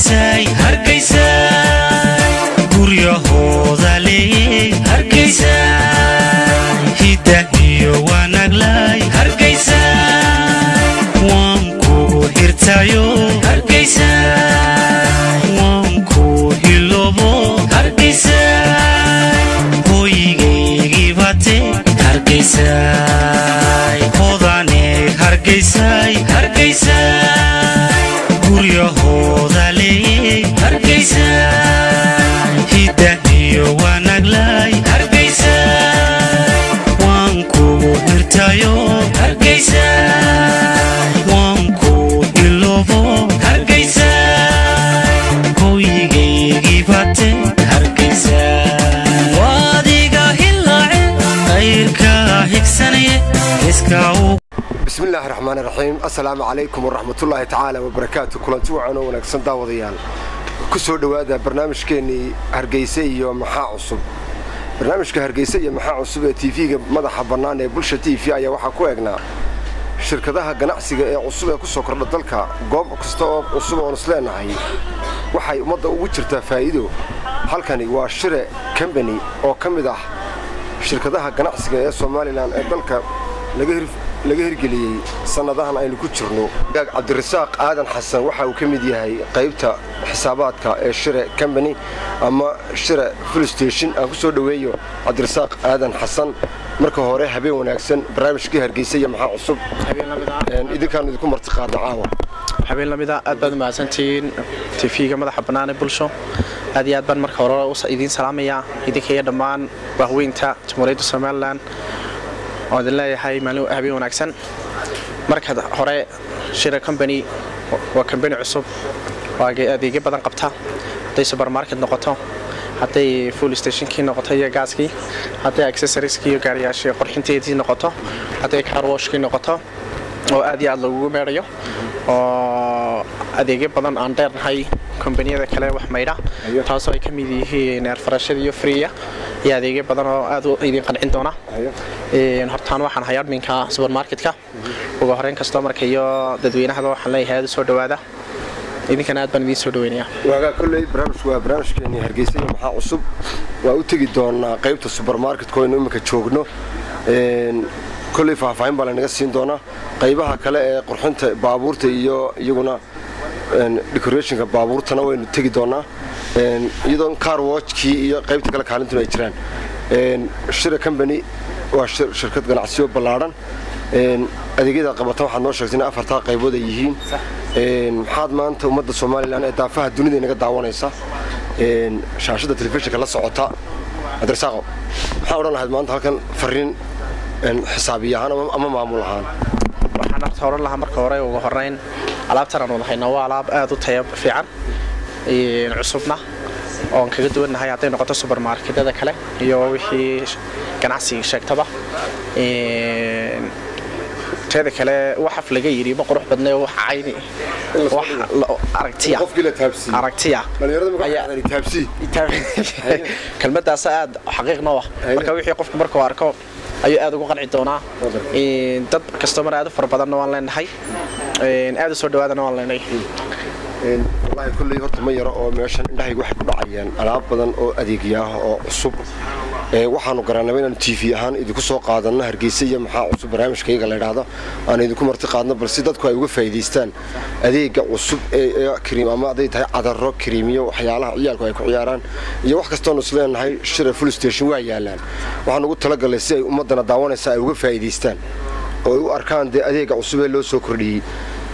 hargeysay guryahooda leeyay hargeysay hidahiyo wanaglay hargeysay waan kugu hirtayo hargeysay waan ku hilobo hargeysay hoyigaygi bate hargeysay hodane hargeysay guryahooda leeyay hargeysay hidahiyo wanaglay hargeysay waan kugu hirtayo hargeysay waan ku hilobo hargeysay hoyigaygi bate hargeysay waadiga hilaace khayrka higsanaya iska بسم الله الرحمن الرحيم السلام عليكم ورحمة الله تعالى وبركاته كلنتي وعنا ونكسن داوديان كسو دوادا برنامج كيني هرقيسي ومحا عصب برنامج كهرقيسي ومحا عصب تيفي مدح برنامج بلشة تيفي ايا وحا كويقنا شركة داها قناعسي عصب كسو كرد دالكا قوب كستو عصب ونسلين هاي وحاي مدى وجرتا فايدو halkani waa shire company oo kamid ah shirkadaha ganacsiga ee Soomaaliland ee dalka laga hirgeliyay sanadahan aynu ku jirno Cabdirasaaq Aadan Xasan waxa uu kamid yahay qaybta xisaabaadka ee shire company ama shire full station aan ku soo dhaweeyo Cabdirasaaq Aadan Xasan marka hore habeen wanaagsan barnaamijkii hargeysay maxaa cusub habeen lamida idinkaan idinku martiqaada caawa habeen lamida aad baad mahadsantiin TV-ga madaxa bannaan ee bulsho aad iyo aad baan marka hore u idin salaamaya idinka dhammaan bahweynta Jamhuuriyadda Soomaaliland oo leeyahay maalin habeen wanaagsan marka hore shire company waa company cusub oo adeegyo badan qabta haday supermarket noqoto haday full station kii noqoto iyo gaaskii haday accessories kii iyo gaariyaashii qurxinteedii noqoto haday car wash kii noqoto oo aad iyo aad lagu meerayo oo adeegyo badan aan dheernahay kompaniyada kale wax mayra taasoo ay kamid yihiin airfreshada iyo freeya iyo adeegyo badan oo aad u idin qancin doona hortaan waxaan hayaa adminka supermarketka ugu horeen customerka iyo dadweynaha waxaan leeyahay soo dhawaada idinkana aad baan idin soo dhaweynaya waaga kulay barnaamijkeeni hargeysay maxaa cusub waa u tagi doonaa qaybta supermarketka oo imika joogno kulay faahfaahin baa naga siin doona qaybaha kale ee qurxinta baabuurta iyo iyaguna decorationka baabuurtana waynu tagi doonaa iyadoo car watchki iyo qaybta kale kaalintuna ay jiraan shire company waa shirkad ganacsiyo ballaaran adeegyada qabata waxaad noo sheegtay in afarta qaybood ay yihiin maxaad maanta ummadda Soomaaliland ee daafaha dunida inaga daawanaysa shaashada telefishinka la socota Cabdirasaaq maxaa oran lahayd maanta halkan fariin xisaabiyahan ama maamul ahaan waxaan horaan lahaa marka hore ugu horeyn alaabtan aan wadahayna waa alaab aad u tayo fiican cusubna oo kaga duwanahay haday noqoto supermarketada kale iyo wixii ganacsiga sheegtaba teeda kale waxa laga yiri ma qurux badnay waxa ayni wax aragtiya ayaa taabsi kalmadaas aad xaqiiqna wax marka wixii qofku markuu arko ayuu aad ugu qanci doonaa dad customer aad far badan waan leenahay aad soo dhawaadana waan leenahay wallahi kulli horta ma yaro oo meeshan indhahaygu waxay ku dhacayaan alaab badan oo adeegyaha oo cusub waxaanu garanay inaan TV ahaan idinku soo qaadano hargeysay maxaa cusub barnaamijkayga la yiraahdo aan idinku marti qaadno balse dadku ay uga faa'iideystaan adeega cusub ee cream ama aday tahay cadaro creamiyo waxyaalaha ciyaalku ay ku ciyaaraan iyo wax kasta oo isleenahay shire full station waa yaalaan waxaan ugu talagalay si ay ummadana daawanaysa ay uga faa'iideystaan oo u arkaan adeega cusub ee loo soo kordhiyay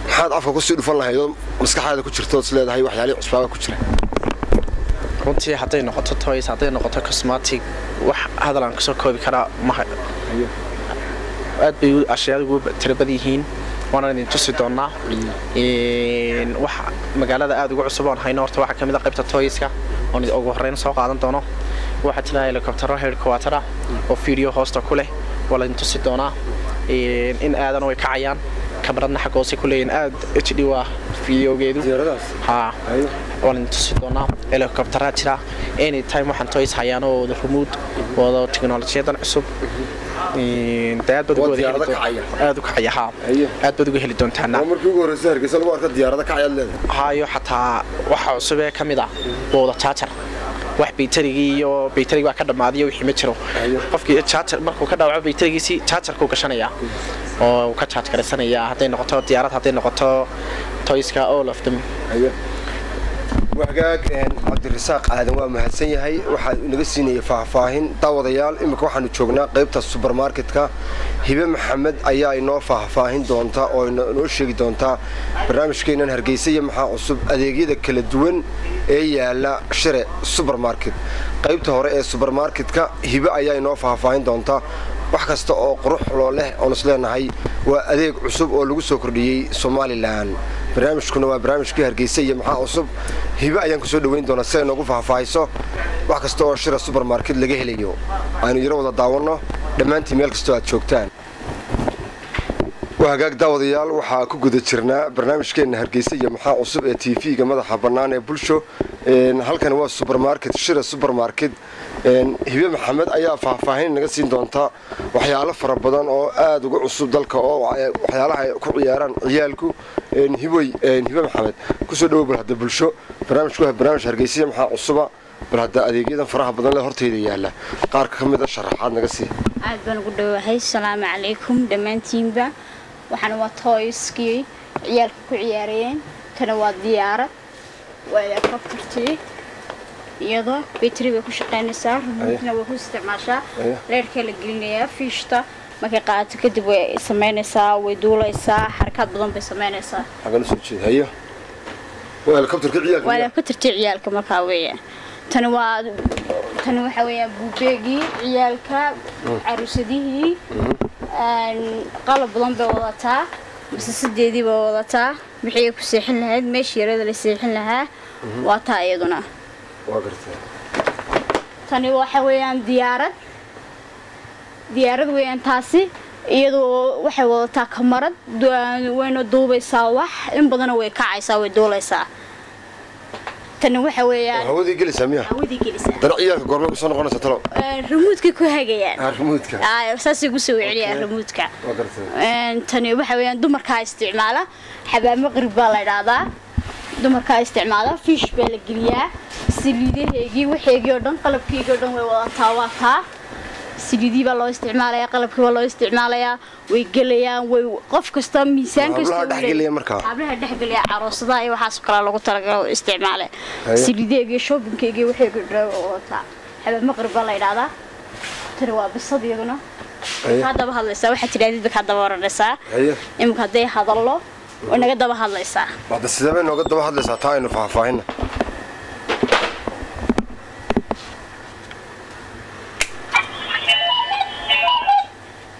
maxaad afka ku sii dhufan lahayd maskaxdaada ku jirto isleedahay waxyaalo cusub ku jira runtii haday noqoto toys haday noqoto cosmetic wax hadalan ka soo koobi kara ma aad bay ashyaadu ugu tirabad yihiin waana idin tusi doonaa wax magaalada aad ugu cusub oo hayno horta waxa kamid ah qaybta toyska oo ugu horeyn soo qaadan doono waxa tilaa helicopter headquarter oo video host ku leh wala idin tusi doonaa in aadan way kacayaan kabaradna xaqoosi ku leeyeen aad HD waa videogeedu ha wala inta sidona helicopter jira anytime waxaan toys hayaan oo remote wada technology cusub aad baad uga heli doontaan markii ugu horeysay Hargeysa lagu arko diyaarada kacay leedahay hayo xataa waxa cusub ee kamid ah wada charger wax baytarigi iyo baytarigi waa ka dhamaadiyo wixii ma jiro qofkii charger markuu ka dhawaco baytarigiisi chargerku gashanaya oo ka charge garaysanaya haday noqoto diyaarad haday noqoto toyska all of them وحقاق عبد الرزاق aadan waa mahadsan yahay waxa inaga siinay faahfaahin daawadayaal imika waxaanu joognaa qaybta supermarketka Hibe Maxamed ayaa inoo faahfaahin doonta oo inoo sheegi doonta barnaamijkeenan Hargeysa iyo maxaa cusub adeegyada kala duwan ee yaala Shire supermarket qaybta hore ee supermarketka Hibe ayaa inoo faahfaahin doonta wax kasta oo qurux loo leh oo isleenahay waa adeeg cusub oo lagu soo kordhiyay Somaliland barnaamijkuna waa barnaamijkii Hargeysa iyo maxaa cusub Hibe ayaan ku soo dhaweyn doonaa si ay noogu faahfaahiso wax kasta oo Shire supermarket laga helayo aynu yaro wada daawano dhamaantii meel kasta aad joogtaan وهاجاك داود يال وحا كوجد جرنا برنامج كنا هرجيسي محا عصب TV جماعة حبنانة بولشو هل كان هو السوبر ماركت شير السوبر ماركت هبي محمد أيها فاهين نقصين دونتا وحياله فربضان أو أدو عصب ذلك أو وحياله كعياران عيالكو هبي محمد كسر بهذا بولشو برنامج هرجيسي محا عصبة بهذا أديجيدا فرح بدن له هرتي ياله قارك كم إذا شرحات نقصي عاد بنقول هاي السلام عليكم دمانتين با waxaan waa toyskii ciyaalka ku ciyaareen kana waa diyaarad waa ka furtay iyadoo battery way ku shaqeynaysaa remote-na way ku isticmaashaa leerka la gelinayaa fiishta markay qaato kadib way sameynaysaa way duulaysaa xarkad badan bay sameynaysaa xagan soo jeed hayo waa helicopter-ka ciyaalka waa helicopter-ka ciyaalka markaa weeyaan tan waxa weeyaan buubeegii ciyaalka caruusadihii qalab badan bay wadataa bas sideedii bay wadataa wixii ku seexin lahayd meeshii yarada la seexin lahaa waa taa iyaduna waa gartay tani waxa weeyaan diyaarad weeyaan taasi iyadoo waxay wadataa kamarad wayna duubaysaa wax in badan way kacaysaa way duulaysaa tani waxa weeyaan hawadii gelisay miya hawadii gelisay darciyaalka goorma ku soo noqonaysa talo remote-ka ku hagayaan remote-ka saasi ku soo celiyay remote-ka waa gartay tani waxa weeyaan dumarka isticmaala xabaamo qrib baa la yiraahdaa dumarka isticmaala fish baa la geliyaa saliidaheegii waxeegii oo dhan qalabkeegii oo dhan way wadataa waa taa saliidii baa loo isticmaalayaa qalabkii baa loo isticmaalayaa way gelayaan way qof kasta miisaan kasta hablaha dhaxgelaya markaa hablaha dhaxgelaya caroosada iyo waxaas kala lagu talagalay isticmaale saliideegii shoppingkeegii waxeegii dhan wadataa xabaamo qrib baa la yiraahdaa tani waa bisad iyaduna hadaba hadlaysaa waxa tiraadid ka daba waranaysaa imka haday hadallo oo naga daba hadlaysaa wada sidaba naga daba hadlaysaa taa inuu faahfaahina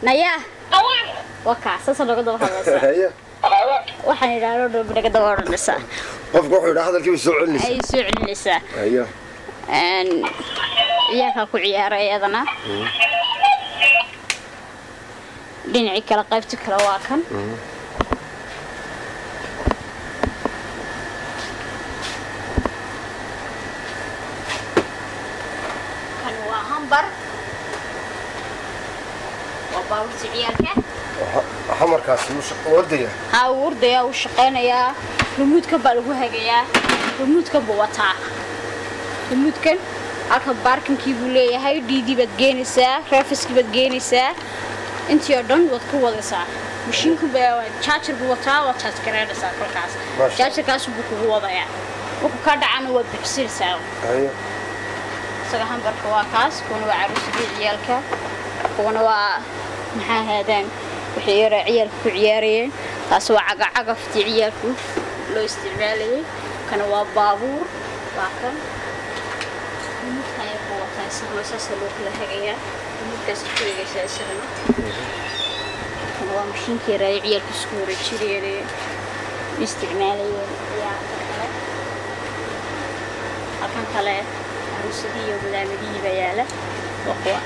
naya waka sasa naga daba hadlaysaa waxaan yiraahdo naga daba waranaysaa qofku wuxuu yiraahdaa hadalkii soo celinaysaa ay soo celinaysaa iyaga ku ciyaarayadana dhinacii kala qaybta kala waa kan kan waa hambar waa baabuurta ciyaalka hamarkaasi wardaya uu shaqeynayaa remote-ka baa lagu hagayaa remote-ka buu wataa remote-kan halka barkinkii buu leeyahay DD baad geenaysaa refiskii baad geenaysaa intii oo dhan wad ku wadaysaa mashiinku baa charger buu wataa waa charge gareynaysaa kolkaas charger-kaas buu kugu wadayaa wuxuu ka dhacana waa bixiraysaa isaga hambarka waa kaas kuna waa caruusadii ciyaalka kuna waa maxaa haadaan wixii yara ciyaalku ku ciyaarayeen taas waa cagaftii ciyaalku loo isticmaalayay kana waa baabuur waa kan ساسا لو كلا هجيا ممكن تسوي جالس يسرنا هو مشين كيرا عيال كسكورة شريرة استعمالي يا أكان كلا عروسدي وبلامدي بياله وقوة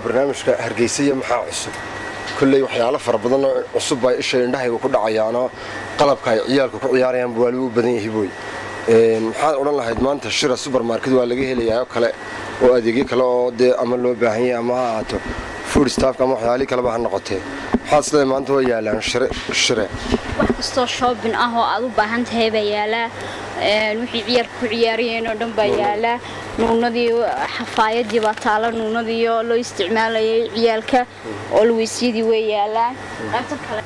برنامج هرجيسية محا عصب كل يوم حياله فربضنا عصب باي إيش ينده وكل عيانا قلب كاي عيالك وكل عيارين بوالو بدين يهبوي maxaad oran lahayd maanta Shire supermarket waa laga helayaa kale oo adeegyo kale oo dee ama loo baahan yahay ama ha ahaato food staffka ama waxyaalihi kaleba ha noqotee maxaad isleedahay maanta waa yaalaan shire wax kastoo shopping ah oo aad u baahan tahay baa yaalaa wixii ciyaalku ku ciyaarayeen oo dhan baa yaalaa nuunadii xafaayadii baa taala nuunadii oo loo isticmaalayay ciyaalka oo laweysyadii way yaalaan qaybta kale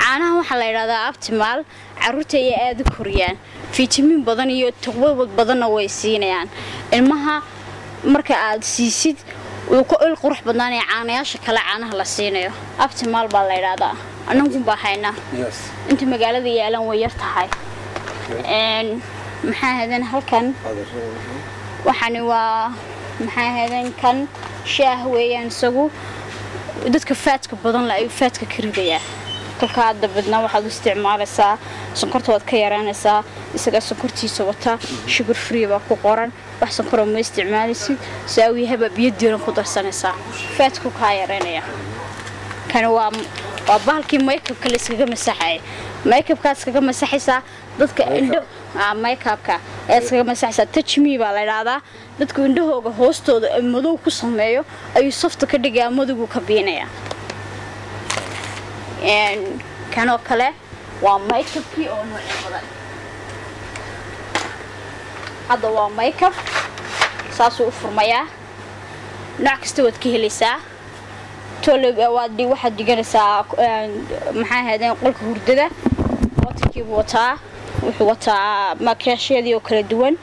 caanaha waxaa la yidhahdaa Optimal carruurta ay aad u koriyaan fitamiin badan iyo taqwad badanna way siinayaan ilmaha marka aad siisid uu ku il qurux badnaan ee caanayaasha kale caanaha la siinayo Optimal baa la yiraahdaa anagu baahayna inta magaalada yaalan way yar tahay maxaa hadan halkan waxani waa maxaa hadan kan shaah weeyaan isagu dadka faatka badan la ay faatka kiriyaa kolka dabadna waxaad u isticmaalaysaa sonkortood ka yaraanaysaa isaga sonkortiisa wata sugar free baa ku qoran wax sonkor ma isticmaalaysid saawi haba biyo diiran ku darsanaysaa faatku ka yaraanaya kan waa bahalkii makeup-ka la iskaga masaxay makeup-kaas kaga masaxaysaa dadka indho makeup-ka ee iskaga masaxaysaa touch me baa la yiraahdaa dadka indhahooga hoostooda madow ku sameeyo ayuu soft ka dhigaa madowgu ka biinaya kanoo kale waa makeup-kii oo nooc badan hadda waa makeup saasuu u furmayaa nooc kasta waad ka helaysaa waxaad dhiganaysaa maxaa ahaydeen qolka hurdada watarkiibuu wataa wuxuu wataa makiyaashyadii oo kala duwan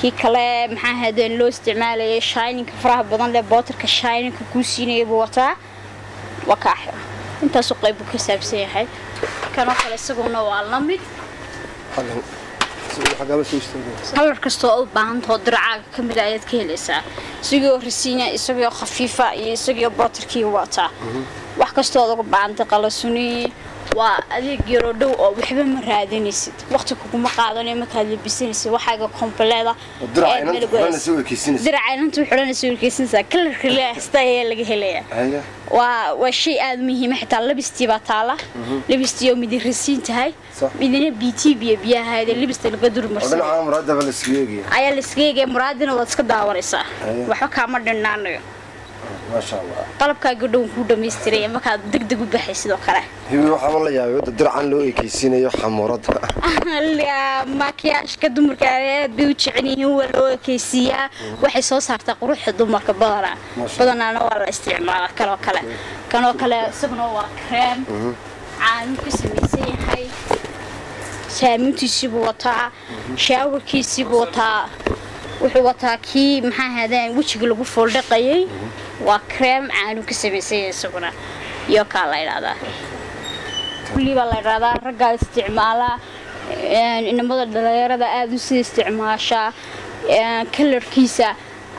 kii kale maxaa ahaydeen loo isticmaalayay shininka faraha badan leh bootarka shininka kuu siinaya buu wataa waa kaa xira intaasuu qayb buu ka saabsan yahay kanoo kale isaguna waa la mid kalar kastoo u baahantoo diracaaga ka mid ayaad ka helaysaa isagoo rasiina isagoo khafiifa iyo isagoo bootarkii wataa wax kastoo uga baahantay qalasuni waa adeeg yaro dhow oo waxba ma raadinaysid waqti kuguma qaadanayo markaad labisanaysid waxaaga kompleeda diracaynanta u xidhanaysa warkeysanaysaa kalarka leehasta ayaa laga helayaa waa shay aad muhiima xitaa labistii baa taala labistii oo midi rasiin tahay midina bt biyahaayda labista laga durmarsan ayaa la iska eegaya muraadina waad iska daawanaysaa waxba kaama dhinnaanayo qalabkaaga dhow ku dhamaystiray markaad degdeg u baxay sidoo kale waxaa la yaabay wada dircan loo ekeysinayo xamuurada makiyaashka dumarka aad bay u jecel yihiin waa loo ekeysiyaa waxay soo saartaa quruxda dumarka badanaana waa la isticmaalaa kanoo kale isaguna waa cream caano ka samaysan yahay saamintiisiibuu wataa shaawarkiisiibuu wataa wuxuu wataa kii maxaa ahaydeen wejiga lagu fooldhaqayay waa cream caano ka samaysan isaguna iyo kaa la yiraahdaa kulli baa la yiraahdaa ragga isticmaala inamada dhalinyarada aad u sii isticmaashaa kalarkiisa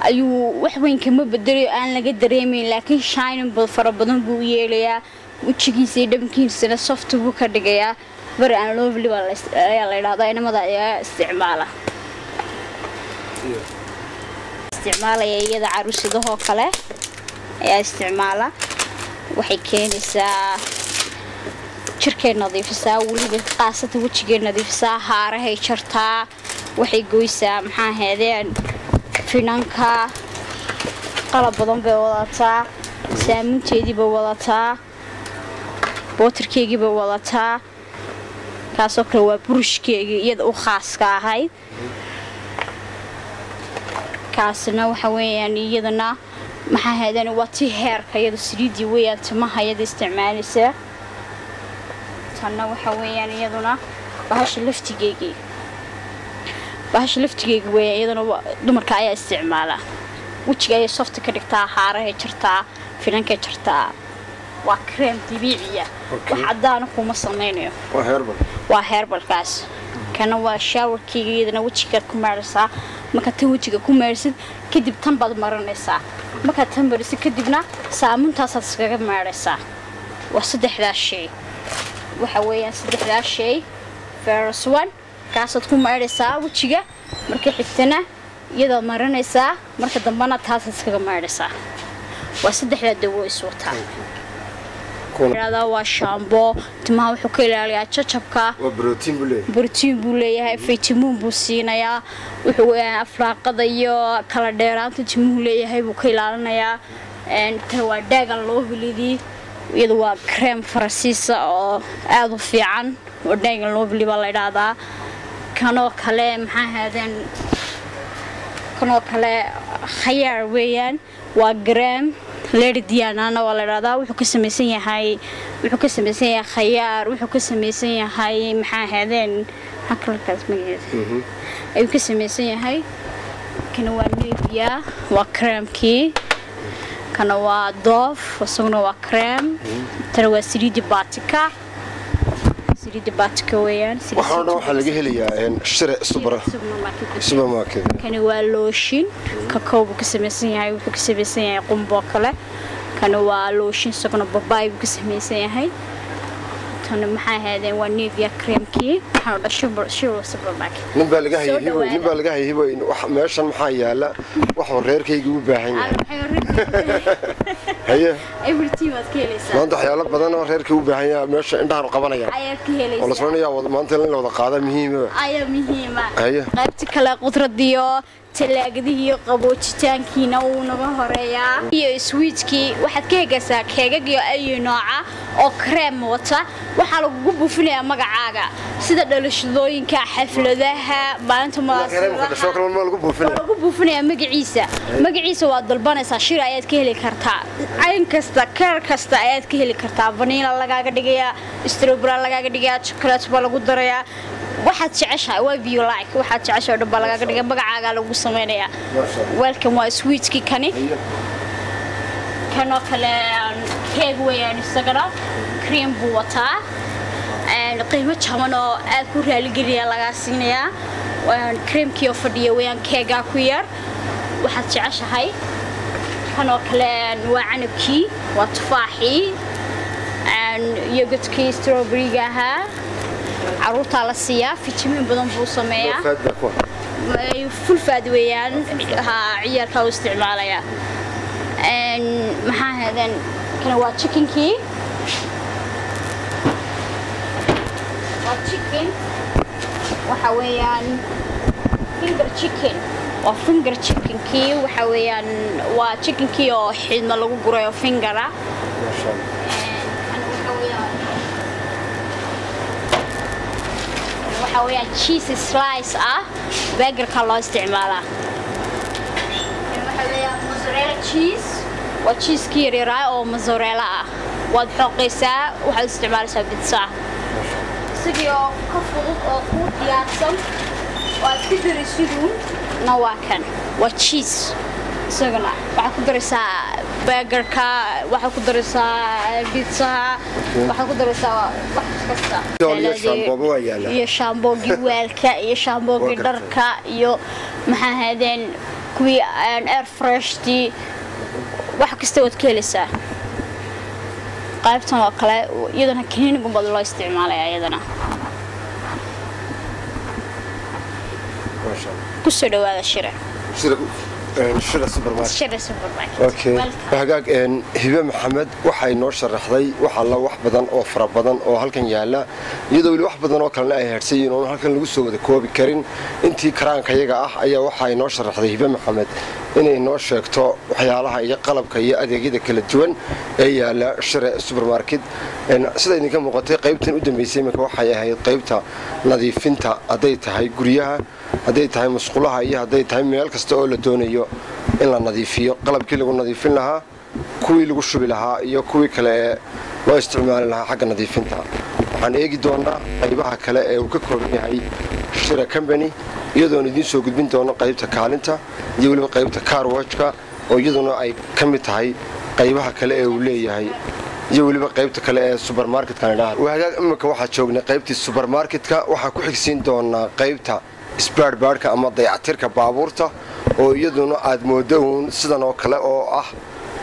ayuu wax weyn kama bedelayo aan laga dareemayn laakiin shining fara badan buu yeelayaa wejigiisa iyo dhamkiisana soft buu ka dhigayaa bari aan lovely baa la yiraahdaa inamada ayaa isticmaala isticmaalaya iyada caruusidahoo kale ayaa isticmaala waxay keenaysaa jirkay nadiifisaa weliba qaasata wejigay nadiifisaa haarahay jartaa waxay goysaa maxaa ahaydeen finanka qalab badan bay wadataa saaminteediiba wadataa bootarkeegiiba wadataa kaasoo kale waa burushkeegii iyada u khaaska ahayd kaasna waxa weeyaan iyadana maxaa ahaydeen waa tii heerka iyada saliidii weeyaan timaha iyada isticmaalaysaa tanna waxa weeyaan iyaduna bahasha laftigeegii weeyaan iyadana dumarka ayaa isticmaala wejiga ayay soft ka dhigtaa haarahay jartaa finankay jartaa waa cream dabiiciya wax cadaan kuma samaynayo waa heerbalkaas kana waa showerkiga iyadana wejigaad ku maaraysaa marka tan wejiga ku maarsid kadib tan baad marinaysaa marka tan marisid kadibna saamuntaasaad iskaga maaraysaa waa saddexdaa shay waxa weeyaan saddexdaa shay first one kaasaad ku maaraysaa wejiga marka xigtana iyadoo marinaysaa marka dambana taasaad iskaga maaraysaa waa saddexdaa dawo is wataa yiraahdaa waa shaambo timaha wuxuu ka ilaaliyaa jajabka waa borotiin buu leeyahay fitamiin buu siinayaa wuxuu afraaqada iyo kala dheeraanta timuhu leeyahay buu ka ilaalinayaa tan waa daagan loo bilidii iyadu waa cream farasiisa oo aad u fiican oo daagan loo biliba la yiraahdaa kanoo kale maxaa haadeen kanoo kale khayaar weeyaan waa gram Lady Diana waa la yiraahdaa wuxuu ka samaysan yahay khayaar wuxuu ka samaysan yahay maxaa haadeen hakalkaas magaciisa ayuu ka samaysan yahay kana waa Nivea waa creamkii kana waa Dove wasaguna waa cream tara waa saliid baatika weeyaan waxa laga helayaa shire supermarket kana waa looshin kakao ka samaysan yahay wuxuu ka samaysan yahay qumbo kale kana waa looshin sagna babaay ka samaysan yahay tan maxaa haadeen waa Nivea creamkii waxa dhashay supermarket nin baa laga hayay wax meeshan maxaa yaala wax reerkayga u baahan yahay everything was keeleysa maanta waxyaalo badan oo reerkayga u baahan yahay meesha indhaha qabanaya ayaa keeleysa oo la soonayaa maanta in la wada qaado muhiim qaybta kale qudradiyo talaagadiyo qaboojitaankiina uu naga horeeyaa iyo sweetkii waxaad ka hegaysaa keegagiyo ay nooca oo cream wata waxa lagu buufinayaa magacaaga sida dhalashadooyinka xafladaha maalinta munaasabadaha lagu buufinayaa magaciisa waa dalbanaysaa shir ayaad ka heli kartaa cayn kasta keer kasta ayaad ka heli kartaa vanilla lagaaga dhigayaa strawberry lagaaga dhigayaa chocolate baa lagu darayaa waxaad jeceshahay waa view like waxaad jeceshahay dhab lagaaga dhigay magacaaga lagu sameeyaa welcome waa sweetkii kani kanoo kale keeg weeyaan isagana cream buu wataa qiimo jaban oo aad ku raaligeliya laga siinayaa creamkii oo fadhiya weeyaan keega ku yar waxaad jeceshahay kanoo kale waa canabkii waa tufaaxii yogurtkii strawberry-ga ahaa caruurta la siiyaa fitamiin badan buu sameeyaa full fat weeyaan ciyaalka u isticmaalaya maxaa hadan kana waa chickenkii waxa weeyaan finger chickenkii waxa weeyaan waa chickenkii oo xidhna lagu gurayo fingera waxa weeyaan cheese slice burgerka loo isticmaalaa waxa weeyaan mozzarella cheese waa cheese yar oo mozzarella waad xoqaysaa waxaad isticmaalaysaa pizza sidoo ka fudud oo ku diyaarsan waad ku daraysiduun nawaakan waa cheese isagana waxa ku daraysaa burgerka waxa ku daraysaa pizza waxa ku daraysaa wax kasta iyo shaamboogi weelka iyo shaamboogi dharka iyo maxaa haadeen kuwii air freshti wax kasta wad ka helaysaa qaybtan oo kale iyadana kiniin gumbad loo isticmaalaya iyadana ku soo dhawaada shira supermarket okay hagaag hibe maxamed waxay noo sharaxday waxa la wax badan oo fara badan oo halkan yaala iyadoo wax badan oo kale ay heersayin oo halkan lagu soo wada koobi karin intii karaanka iyaga ayaa waxay noo sharaxday hibe maxamed inay noo sheegto waxyaalaha iyo qalabka iyo adeegyada kala duwan ee yaala shire supermarket sida idinka muuqatay qaybtan u dambeysay marka waxay ahayd qaybta nadiifinta haday tahay guryaha haday tahay musqulaha iyo haday tahay meel kasta oo la doonayo in la nadiifiyo qalabkii lagu nadiifin lahaa kuwii lagu shubi lahaa iyo kuwii kale ee loo isticmaali lahaa xagga nadiifinta waxaan eegi doonaa qaybaha kale ee uu ka kooban yahay shire company iyadoon idiin soo gudbin doono qaybta kaalinta iyo weliba qaybta carwatchka oo iyaduna ay ka mid tahay qaybaha kale ee uu leeyahay iyo weliba qaybta kale ee supermarketka hagaag imika waxaa joognay qaybtii supermarketka waxaa ku xigsiin doonaa qaybta isbaarbaarka ama dayactirka baabuurta oo iyaduna aad moodo uun sidan oo kale oo ah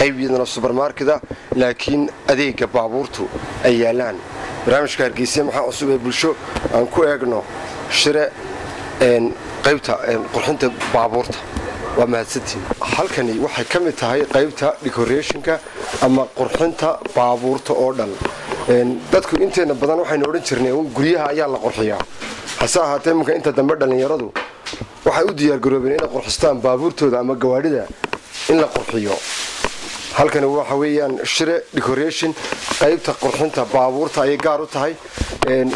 qayb iyaduna supermarketa laakiin adeega baabuurtu ay yaalaan barnaamijka Hargeysa maxaa cusub ee bulsho aan ku eegno shire qaybta qurxinta baabuurta waa mahadsantiin halkani waxay ka mid tahay qaybta decorationka ama qurxinta baabuurta oo dhan dadku inteena badan waxaynu odhan jirnay guryaha ayaa la qurxiyaa hase ahaatee marka inta dambe dhalinyaradu waxay u diyaar garoobeen inay qurxistaan baabuurtooda ama gawaadhida in la qurxiyo halkani waxa weeyaan Shire decoration qaybta qurxinta baabuurta ay gaar u tahay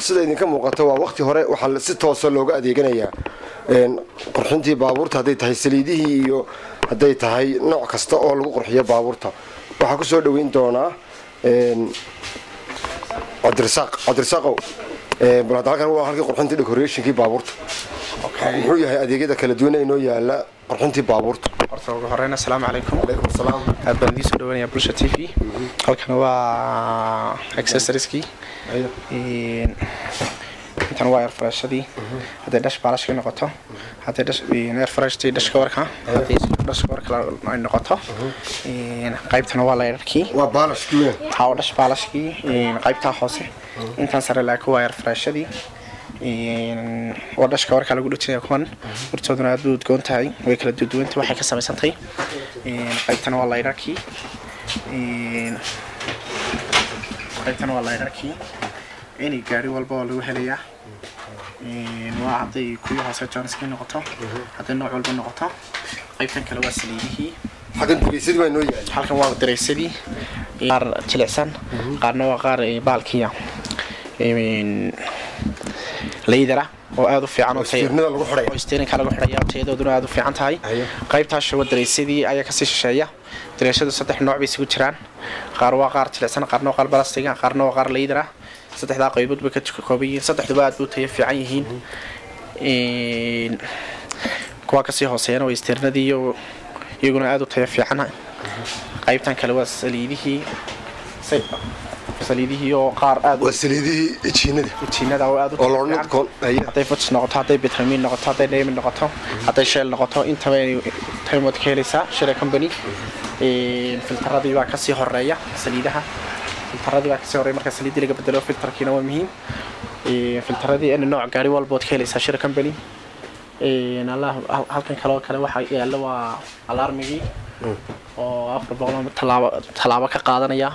sida idinka muuqato waa waqti hore waxa si toos ah looga adeeganayaa qurxintii baabuurta haday tahay saliidihii iyo haday tahay nooc kasta oo lagu qurxiyo baabuurta waxa ku soo dhaweyn doona Cabdirasaaq balad halkan waa halkii qurxintii decorationkii baabuurta wuxuu yahay adeegyada kala duwan ee inoo yaala qurxintii baabuurta horta ugu horreyn assalaamu calaykum alaykum salaam aad baan idin soo dhaweynayaa bulsha TV halkan waa accessorieski intan waa air freshadii haday dash balashka noqoto haday dash air freshtii dashka warka haday dashka warka ay noqoto qaybtana waa leerkii waa balashkii taa dash balashkii qaybta hoose intan sare la ku air freshadii wadashka warka lagu dhigtay kuwan hortooduna aad u udgoon tahay way kala duwanta waxay ka sameysantay qaybtana waa leerkii qaybtana waa leerkii inay gaari walba oo lagu helayaa waa haday kuwa hoose Johnson noqoto haday nooc walba noqoto qaybtan kale waa saliidihii xagan diraysadii baa noo yahay halkan waa diraysadii qaar jilicsan qaarna waa qaar baalkiya leedara oo aad u fiican oo tayeernada lagu xidhay oo steerinka lagu xidhay tayadooduna aad u fiican tahay qaybtaas waa diraysadii ayaa ka sii shisheeya dirayshadu saddex nooc bay isugu jiraan qaar waa qaar jilicsan qaarna waa qaar balastiga qaarna waa qaar leedara saddexda qaybood bay ka koobayeen saddexduba aad u tayo fiican yihiin kuwa ka sii hooseeyana way steernadii iyaguna aad u tayo fiican qaybtan kale waa saliidihii oo qaar aad waa saliidihii jiinada oo aad u haday fudus noqoto haday vitamin noqoto haday neemin noqoto haday shell noqoto intaba taymod ka helaysaa Shire company filtaradii baa ka sii horeeya saliidaha filtaradii baa ka sii horeeya marka saliidii laga bedelo filtarkiina waa muhiim filtaradii in nooc gaari walba ka helaysaa Shire company Allah halkan kale waxa yaala waa alarmigii oo 400 talaabo ka qaadanaya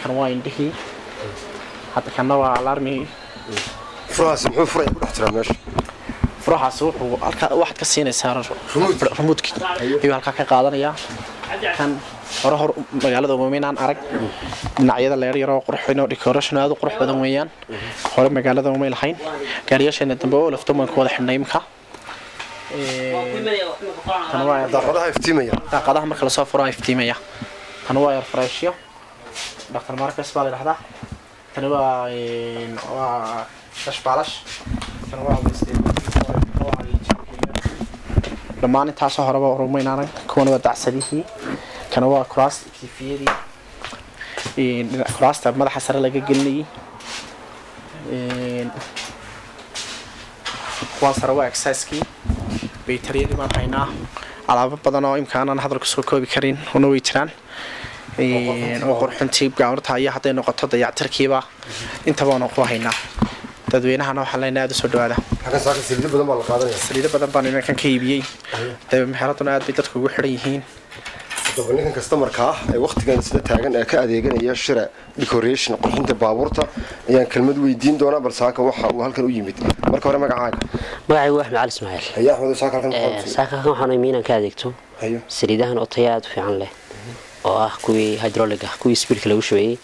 kan waa indhihii hadda kana waa alarmigii furaas muxuu furay ku dhex jiraa meesha furahaas wuxuu halka waxaad ka siinaysaa remote iyo halka ka qaadanaya kan hor magaalada Muuminaan arag dhinacyada leer yar oo qurxin oo decoration aad u qurux badan weeyaan hore magaalada Muumin lahayn gaariyashana dambe oo lafto man ku wada xidhnay imka tan waa daaqadaha marka la soo furo iftiimaya tan waa air freshyo Dr. Marcus baa la dhahdaa tan waa dash balash tan waa dhammaan intaas horeba Muuminaan kuwan waa dacsadihii kana waa cross kifiyadii cross madaxa sare laga gelinay kuwan sare waa exercise-kii baytariyadii baan haynaa alaabo badan oo imkaanan hadalku soo koobi karin una way jiraan oo qurxintii gaarta ayaa haday noqoto dayactirkiiba intaba aan ku haynaa dadweynahana waxa la inaad soo dhawaada halkan saaka saliid badan baa la qaadanaya saliid badan baan inaan kan ka iibiyay meheraduna aad bay dadku ugu xiran yihiin ninkan customer-ka ee waqtigan sida taagan ee ka adeeganaya Shire decoration qurxinta baabuurta ayaan kalmad weydiin doonaa bal saaka waxa uu halkan u yimid marka hore magacaaga Axmed Ali Ismaaciil Axmed saaka halkan waxaan iimaan ka adeegto saliidahan oo tayo aad u fiican leh oo ah kuwii hydraulic ah kuwii speedka lagu shubayay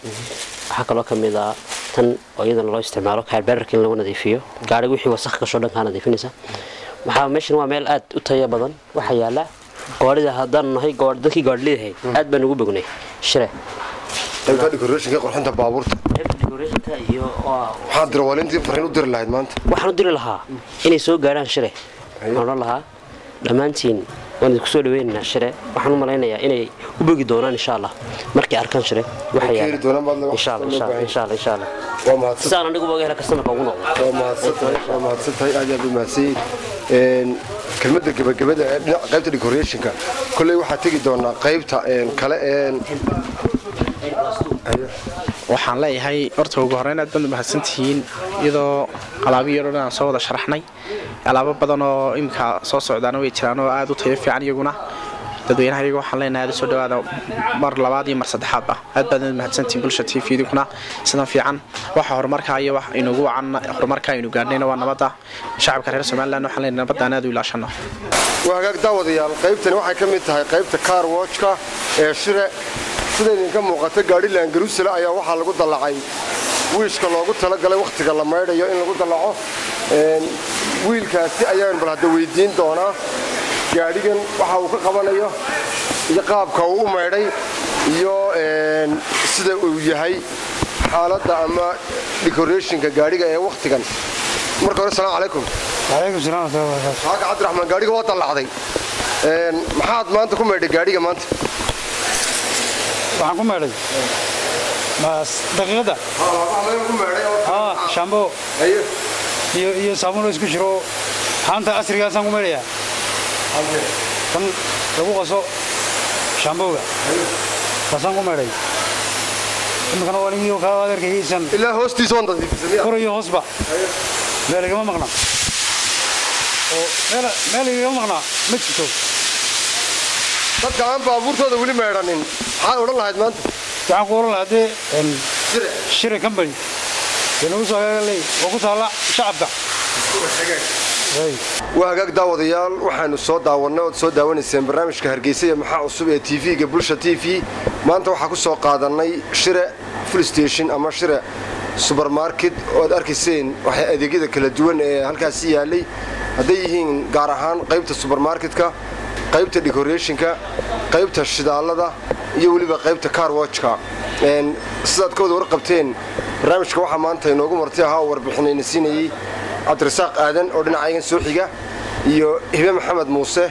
waxa kaloo kamid ah tan oo iyadana loo isticmaalo carburetor in lagu nadiifiyo gaariga wixii wasakh ka soo dhan ka nadiifinaysa waxa meeshan waa meel aad u tayo badan waxa yaala gaarida hadan nahay dadkii gaadhleeyahay aad baan ugu bognay Shire qaybta decoration qurxinta baabuurta decoration iyo waxa dirwalintii fariin u dir lahayd maanta waxaan u diri lahaa inay soo gaaraan Shire waxaan lahaa dhamaantiin waan ku soo dhaweynaa Shire waxaan u maleynayaa inay u bogi doonaan insha Allah markii arkaan Shire waxa yaala insha Allah waa mahadsan saan anigu boga hela customer ugu noqdo waa mahadsan aad u mahadsan kelmadda gabagabada dhinaca qaybta decoration-ka kulay waxa tagi doonaa qaybta kale waxaan leeyahay horta ugu horeyn aad baan mahadsantihiin iyadoo qalaabiyo dhan soo wada sharaxnay alaabo badan oo imka soo socdaana way jiraan oo aad u tayo fiican iyaguna dadweynaha iyaga waxaan leenahay aad soo dhawaada mar labaad iyo mar saddexaad aad baad mahadsantiin bulsha TV kuna sidan fiican waxa horumarka iyo wax inagu wacan horumarka inuu gaadhnayna waa nabada shacabka reer Soomaaliland waxaan leenahay nabadda aad u ilaashano وهاك داوديال قيبتنا waxay ka mid tahay qaybta car watch-ka ee shire sida idinka muuqata gaari laangaruusla ayaa waxa lagu dalacay wiishka loogu tala galay waqtiga la meedayo in lagu dalaco wiilkaasi ayaan bal hada weydiin doonaa gaarigan waxa uu ka qabanayo iyo qaabka uu u meeday iyo sida uu yahay xaaladda ama decoration-ka gaariga ee waqtigan marka hore assalaamu calaykum وعليكم السلام ورحمة الله وبركاته. هاك عبد الرحمن قاريga waa dalacday maxaad maanta ku meeday gaariga maanta waxaan ku meeday mas daqiiqada waxaan ku meeday shampoo iyo saabuun isku jiro haanta asrigaas aan ku meedayaa kan lagu qaso shampooga kasaan ku meeday imkana waa niyo ka adeerkaysan ilaa hoostiisa wanda diibsanaya kor iyo hoosba meel igama maqna meel igama maqna ma jirto dadka aan baabuurtooda weli meedhanin maxaad odhan lahayd maanta waxaan ku oran lahaa shire company inuu soo hagaagalay oo ku taala shacabka waa hagaag daawadayaal waxaanu soo daawanay oo soo daawanayseen barnaamijka Hargeysa iyo maxaa cusub ee TV-ga Bulsha TV maanta waxaa ku soo qaadanay shire full station ama shire supermarket oo aad arkayseen waxa adeegyada kala duwan ee halkaas yaalay haday yihiin gaar ahaan qaybta supermarketka qaybta decoration-ka qaybta shidaalada iyo waliba qaybta car watch-ka sidaad kooda warqabteen barnaamijka waxa maanta inoogu martay ahaa warbixinayna siinayay cabdirasaaq aadan oo dhinacaygan soo xiga iyo hibe maxamed muuse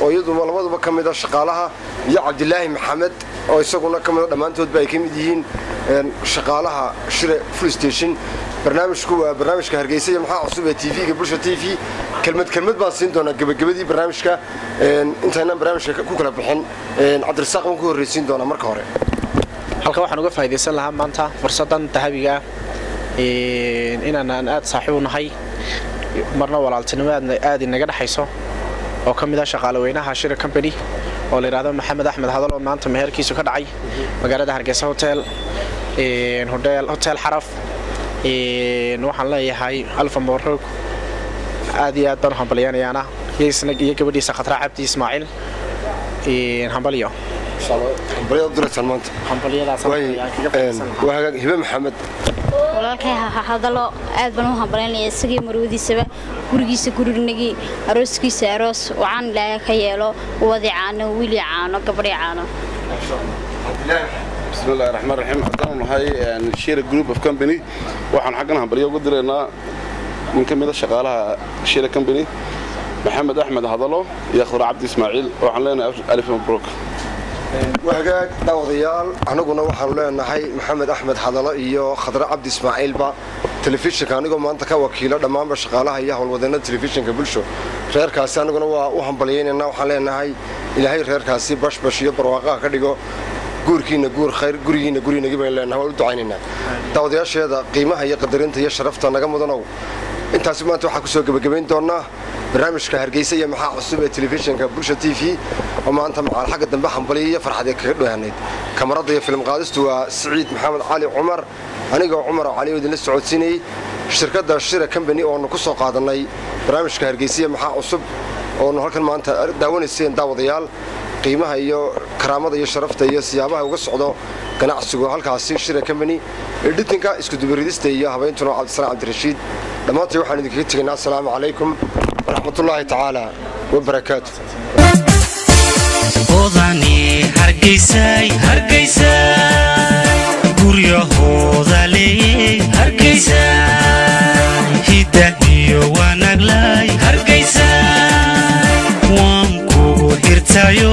oo iyaduna labaduba ka mid ah shaqaalaha iyo cabdilaahi maxamed oo isaguna ka mid ah dhammaantoodba ay ka mid yihiin shaqaalaha shire full station barnaamijku waa barnaamijka Hargeysa iyo maxaa cusub ee TV-ga Bulsha TV kelmad baan siin doonaa gabagabadii barnaamijka intaana barnaamijka ku kala bixin cabdirasaaq waan ku horeysiin doonaa marka hore halka waxaan uga faa'iideysan lahaa maanta fursadan dahabiga inaan aad saaxiib u nahay marna walaaltinimo aad inaga dhaxayso oo ka mid ah shaqaalaweynaha shire company oo la yiraahdo Maxamed Axmed Hadal oo maanta meherkiisu ka dhacay magaalada Hargeysa hotel Xaraf waxaan leeyahay Alfa Morog aad iyo aad baan hambalyaanayaana yeesna iyo gabadhiisa Khatra Cabdi Ismaaciil hambalyo hambalyo duraysan maanta hambalyadaas waa hagaag hibe maxamed walaalkay hadalo aad baan u hambalyaynaya isagii marwadiisaba gurigiisa gurinagi arooskiisa aroos waxaan ilaahay ka yeelo wadicaano wiil caano gabadh caano بسم الله الرحمن الرحيم عدنا هاي شير جروب اوف كومباني waxaan xaqan hambalyo ugu direynaa min kamid ah shaqaalaha shire company Maxamed Axmed Hadalo iyo Khadra Cabdi Ismaaciil waxaan leenahay alif mabruuk wahagaag daawadayaal anaguna waxaan leenahay Maxamed Axmed Hadalo iyo Khadra Cabdi Ismaaciil ba telefishinka anigoo maanta ka wakiilo dhammaanba shaqaalaha iyo howlwadeenada telefishinka Bulsho reerkaasi anaguna waa u hambalyeynaa waxaan leenahay ilaahay reerkaasi bashbash iyo barwaaqo ka dhigo guurkiina guur khayr gurigiina gurinaga baan leenahay waa u ducaynayna daawadayaasheeda qiimaha iyo qadarinta iyo sharafta naga mudanow intaas maanta waxa ku soo gabagabeyn doonaa barnaamijka Hargeysa iyo maxaa cusub ee telefishinka Bulsha TV oo maanta macal xagga dambe hambalyo iyo farxad ay kaga dhawaaneed kamarada iyo film qaadistu waa Saciid Maxamed Cali Umar aniga Umar Cali oo idin socodsiinay shirkadda Shire Company oo ku soo qaadanay barnaamijka Hargeysa iyo maxaa cusub oo halkan maanta daawanayseen daawadayaal qiimaha iyo karaamada iyo sharafta iyo siyaabaha uga socdo ganacsiga halkaasi Shire Company editinka isku dubaridista iyo habeentuna Cabdisalaam Cabdirashiid dhamaantii waxaan idinkaga tegaynaa assalaamu calaykum waraxmatullaahi tacaala wabarakaatuh odani Hargeysa guryahooda leeyay Hargeysa hidda iyo wanaag lay Hargeysa waan kugu hirtayo